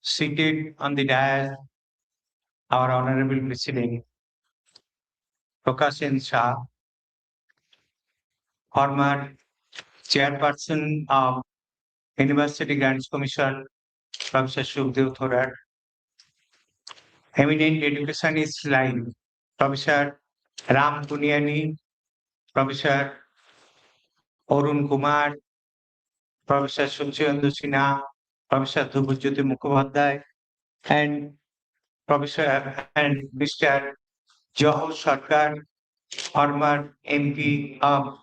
Seated on the dais, our Honorable President, Prakash Shah, former Chairperson of University Grants Commission, Professor Shukdev Thorat, eminent educationist like Professor Ram Puniani, Professor Arun Kumar, Professor Suchyendu Sinha, Professor Dhubajyoti Mukhopadhyay, and Professor and Mr. Johor Sarkar, former MP of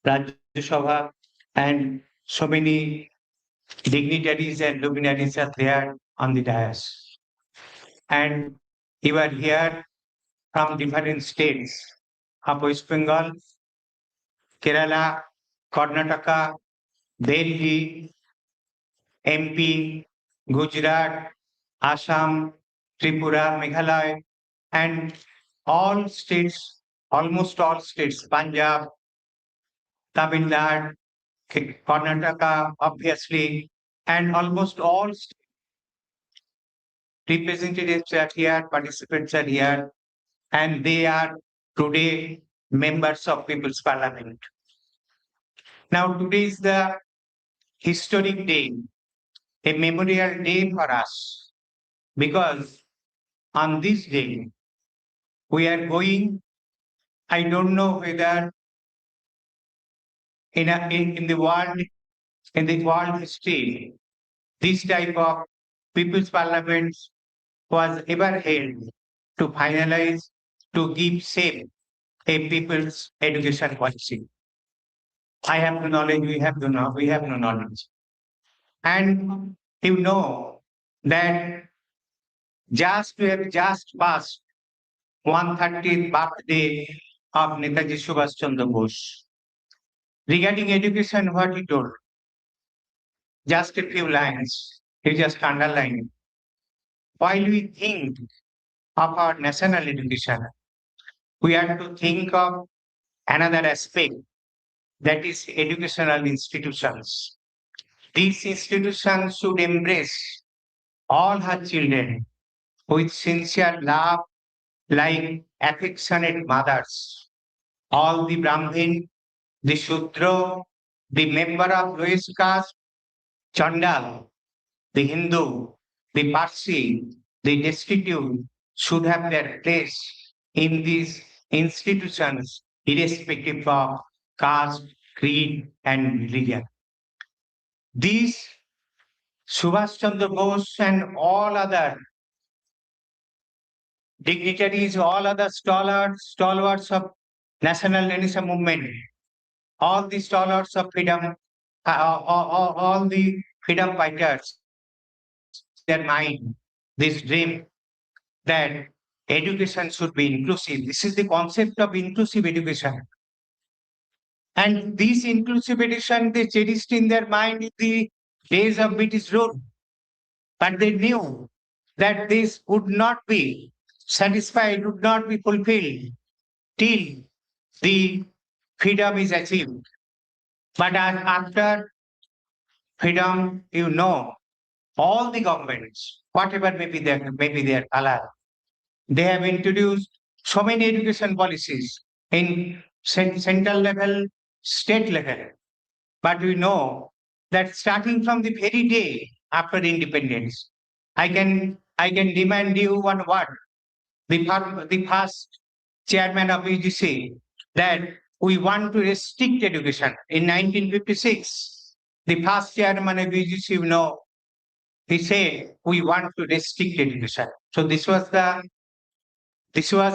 Rajya Sabha, and so many dignitaries and luminaries are there on the dais. And you are here from different states of West Bengal, Kerala, Karnataka, Delhi, MP, Gujarat, Assam, Tripura, Meghalaya, and all states, almost all states, Punjab, Tamil Nadu, Karnataka, obviously, and almost all representatives are here, participants are here, and they are today members of People's Parliament. Now, today is the historic day, a memorial day for us, because on this day, we are going, I don't know whether in the world history, this type of People's Parliament was ever held to finalize, to give shape a people's education policy. I have no knowledge, we have no knowledge. And you know that we have just passed 130th birthday of Netaji Subhash Chandra Bose. Regarding education, what he told, just a few lines, he just underlined. While we think of our national education, we have to think of another aspect, that is educational institutions. These institutions should embrace all her children with sincere love, like affectionate mothers. All the Brahmin, the Shudra, the member of lowest caste, Chandal, the Hindu, the Parsi, the destitute should have their place in these institutions, irrespective of caste, creed, and religion. These Subhash Chandra Bose and all other dignitaries, all other stalwarts of national Leninist movement, all the stalwarts of freedom, all the freedom fighters, their mind, this dream that education should be inclusive. This is the concept of inclusive education. And this inclusive education they cherished in their mind in the days of British rule. But they knew that this would not be satisfied, would not be fulfilled till the freedom is achieved. But after freedom, you know, all the governments, whatever may be their color, they have introduced so many education policies in central level, state level. But we know that starting from the very day after independence, I can demand you one word. The first chairman of UGC that we want to restrict education. In 1956, the first chairman of UGC, you know, he said we want to restrict education. So this was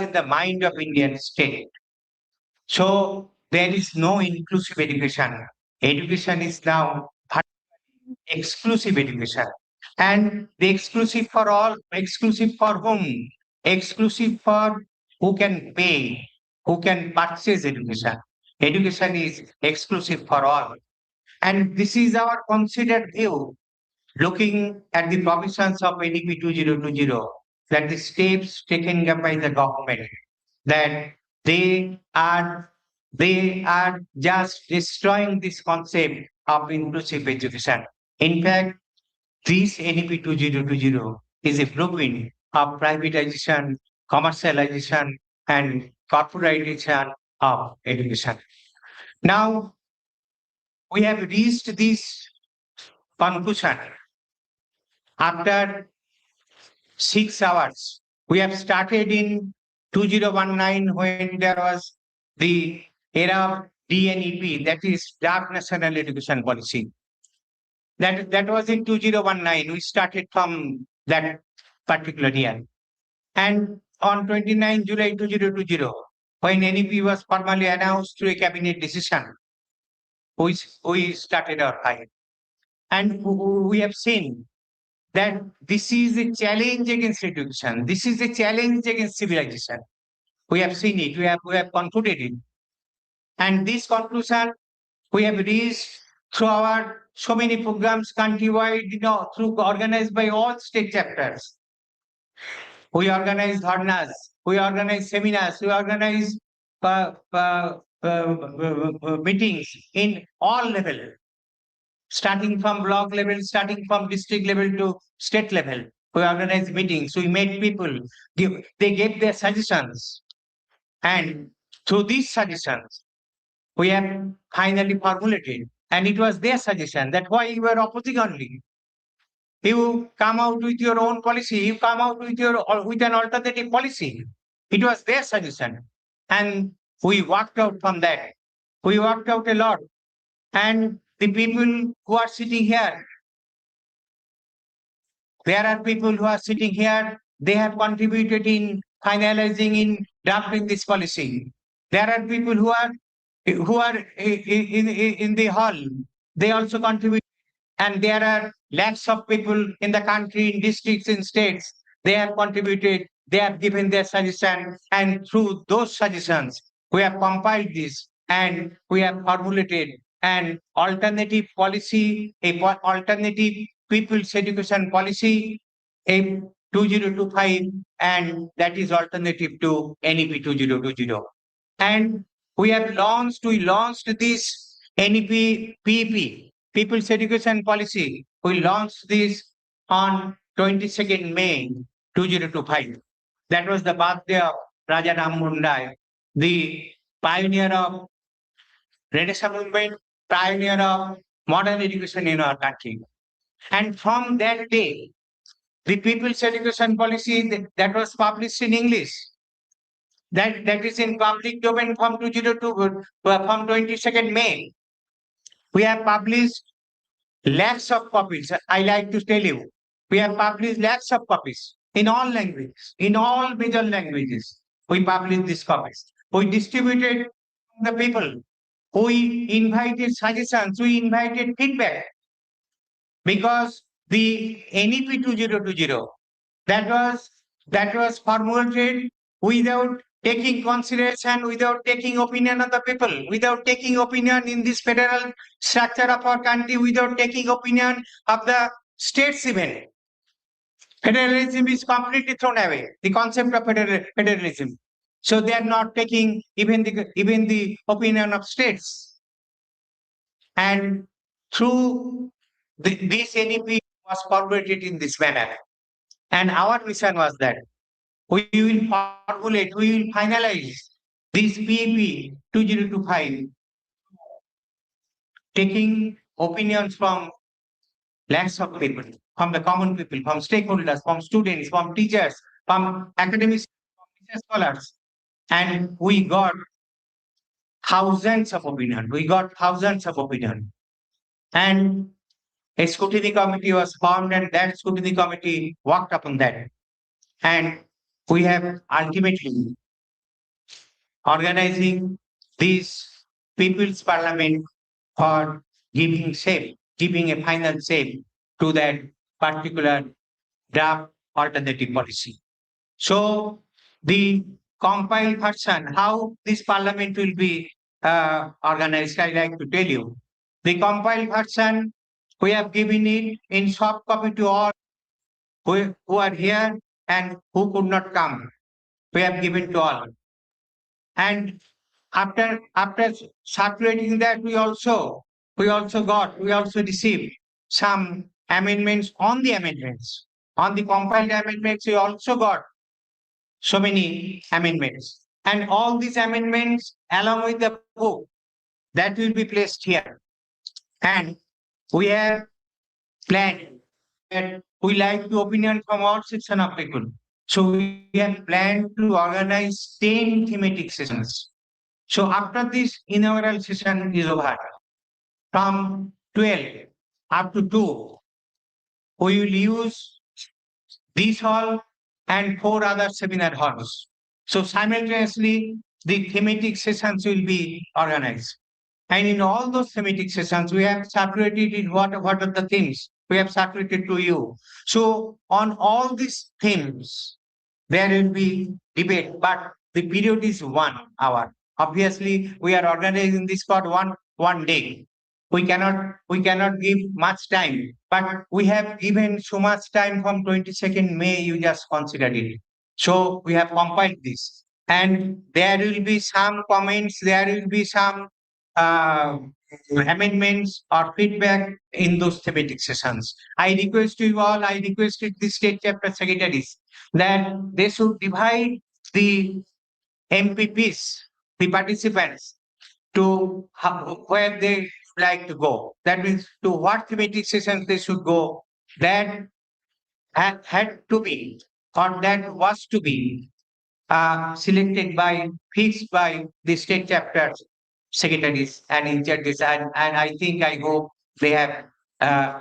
in the mind of Indian state. So there is no inclusive education. Education is now exclusive education. And the exclusive for all, exclusive for whom? Exclusive for who can pay, who can purchase education. Education is exclusive for all. And this is our considered view, looking at the provisions of ADP 2020, that the steps taken by the government, that they are just destroying this concept of inclusive education. In fact, this NEP 2020 is a blueprint of privatization, commercialization, and corporatization of education. Now, we have reached this conclusion after 6 hours. We have started in 2019 when there was the era of DNEP, that is Draft National Education Policy. That was in 2019. We started from that particular year. And on 29 July 2020, when NEP was formally announced through a cabinet decision, we started our fight. And we have seen that this is a challenge against education. This is a challenge against civilization. We have seen it. We have concluded it. And this conclusion we have reached through our so many programs countrywide, through organized by all state chapters. We organize dharnas, we organize seminars, we organize meetings in all levels, starting from block level, starting from district level to state level. We organize meetings, we made people, they gave their suggestions. And through these suggestions, we have finally formulated. And it was their suggestion. That's why you were opposing only. You come out with your own policy. You come out with an alternative policy. It was their suggestion, and we worked out from that. We worked out a lot, and the people who are sitting here, there are people who are sitting here. They have contributed in finalizing, in drafting this policy. There are people who are in the hall. They also contribute. And there are lakhs of people in the country, in districts, in states. They have contributed, they have given their suggestion, and through those suggestions, we have compiled this and we have formulated an alternative policy, alternative people's education policy, a 2025, and that is alternative to NEP 2020. And we launched this NEP PEP, People's Education Policy. We launched this on 22nd May 2025. That was the birthday of Raja Ram Mohan Rai, the pioneer of Renaissance movement, pioneer of modern education in our country. And from that day, the People's Education Policy that was published in English, that is in public domain from 2002, from 22nd May. We have published lakhs of copies. I like to tell you, we have published lakhs of copies in all languages, in all major languages. We published these copies. We distributed to the people. We invited suggestions. We invited feedback. Because the NEP 2020 that was formulated without taking consideration, without taking opinion of the people, without taking opinion in this federal structure of our country, without taking opinion of the states even. Federalism is completely thrown away, the concept of federalism. So they are not taking even the opinion of states. And through this NEP was formulated in this manner. And our mission was that we will formulate, we will finalize this PEP 2025, taking opinions from lakhs of people, from the common people, from stakeholders, from students, from teachers, from academics, from scholars. And we got thousands of opinions. We got thousands of opinions. And a scrutiny committee was formed, and that scrutiny committee worked upon that. And we have ultimately organizing this People's Parliament for giving a final shape to that particular draft alternative policy. So the compiled version, how this parliament will be organized, I like to tell you. The compiled version, we have given it in soft copy to all who are here and who could not come. We have given to all. And after circulating that, we also received some amendments on the amendments. On the compiled amendments, we also got so many amendments. And all these amendments, along with the book, that will be placed here. And we have planned that we like the opinion from all section of people. So we have planned to organize 10 thematic sessions. So after this inaugural session is over, from 12 up to 2, we will use this hall and 4 other seminar halls. So simultaneously, the thematic sessions will be organized. And in all those thematic sessions, we have separated in what are the themes we have separated to you. So on all these themes, there will be debate, but the period is 1 hour. Obviously, we are organizing this for one day. We cannot give much time, but we have given so much time from 22nd May. You just consider it. So we have compiled this, and there will be some comments. There will be some uh, amendments or feedback in those thematic sessions. I request you all. I requested the state chapter secretaries that they should divide the MPPs, the participants, to where they like to go. That means to what thematic sessions they should go. That had to be, or that was to be selected by, fixed by the state chapter secretaries and in charges. And I think I hope they have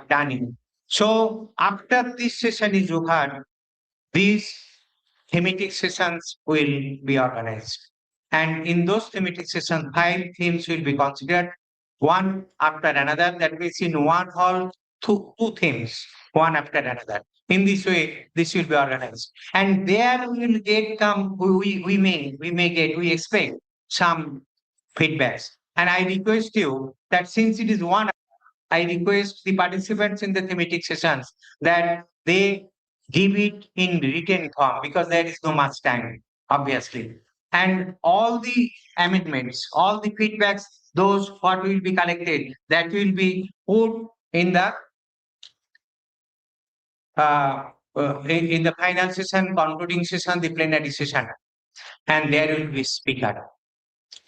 done it. So after this session is over, these thematic sessions will be organized. And in those thematic sessions, 5 themes will be considered one after another. That means in one hall, two themes, one after another. In this way, this will be organized. And there we will get some, we expect some feedbacks. And I request you that since it is 1, I request the participants in the thematic sessions that they give it in written form because there is no much time, obviously. And all the amendments, all the feedbacks, those what will be collected, that will be put in the in the final session, concluding session, the plenary session, and there will be speaker.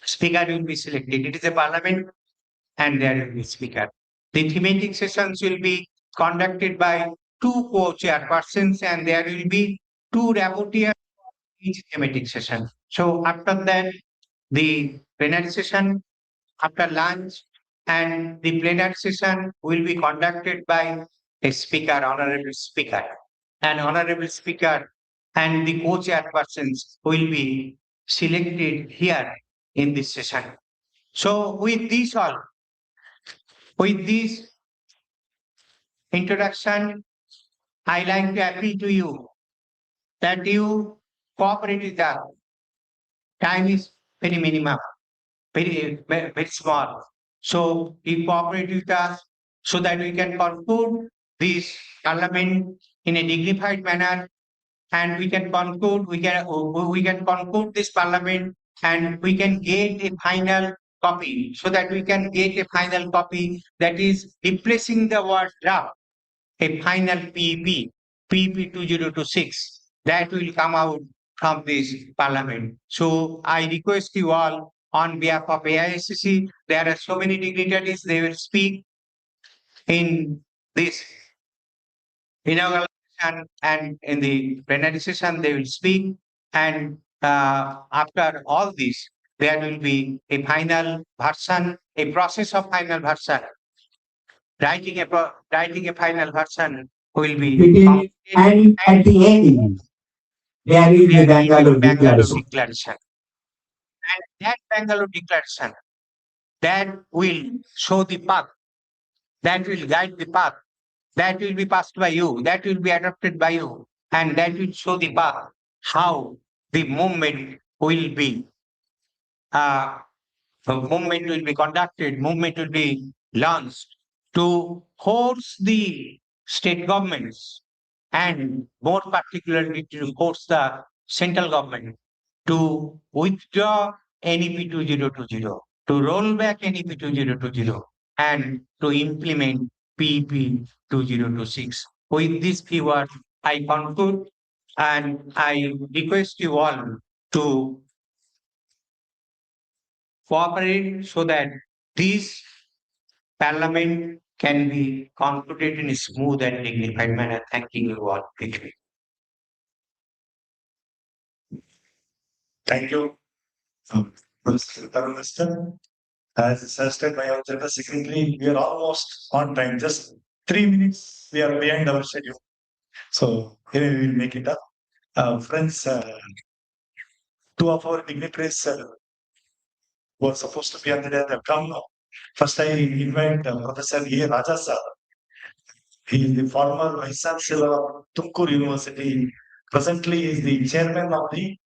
Speaker will be selected. It is a parliament and there will be speaker. The thematic sessions will be conducted by 2 co-chairpersons and there will be 2 rapporteurs each thematic session. So after that, the plenary session, after lunch, and the plenary session will be conducted by a speaker, honorable speaker. An honorable speaker and the co-chairpersons will be selected here in this session. So with this all, with this introduction, I like to appeal to you that you cooperate with us. Time is very minimum, very small. So you cooperate with us so that we can conclude this parliament in a dignified manner, and we can conclude this parliament, and we can get a final copy, so that we can get a final copy that is replacing the word draft, a final PEP 2026 that will come out from this parliament. So I request you all on behalf of AISEC, there are so many dignitaries, they will speak in this inaugural session and in the plenary session, they will speak. And after all this, there will be a final version, a process of final version. Writing a final version will be It is, and at the end, there is the Bangalore Bangalore Declaration. Declaration. And that Bangalore Declaration, that will show the path, that will guide the path, that will be passed by you, that will be adopted by you, and that will show the path how the movement will be uh, movement will be launched to force the state governments and more particularly to force the central government to withdraw NEP 2020, to roll back NEP 2020 and to implement PP 2026. With these few words, I conclude and I request you all to cooperate so that this parliament can be concluded in a smooth and dignified manner. Thanking you all. Thank you, Professor Tarunkanti. As suggested by our General Secretary, we are almost on time. Just 3 minutes, we are behind our schedule. So, here we will make it up. Friends, two of our dignitaries who are supposed to be on the day have come now. First, I invite Professor A. Raja sir. He is the former Vice Chancellor of Tumkur University. Presently, he is the chairman of the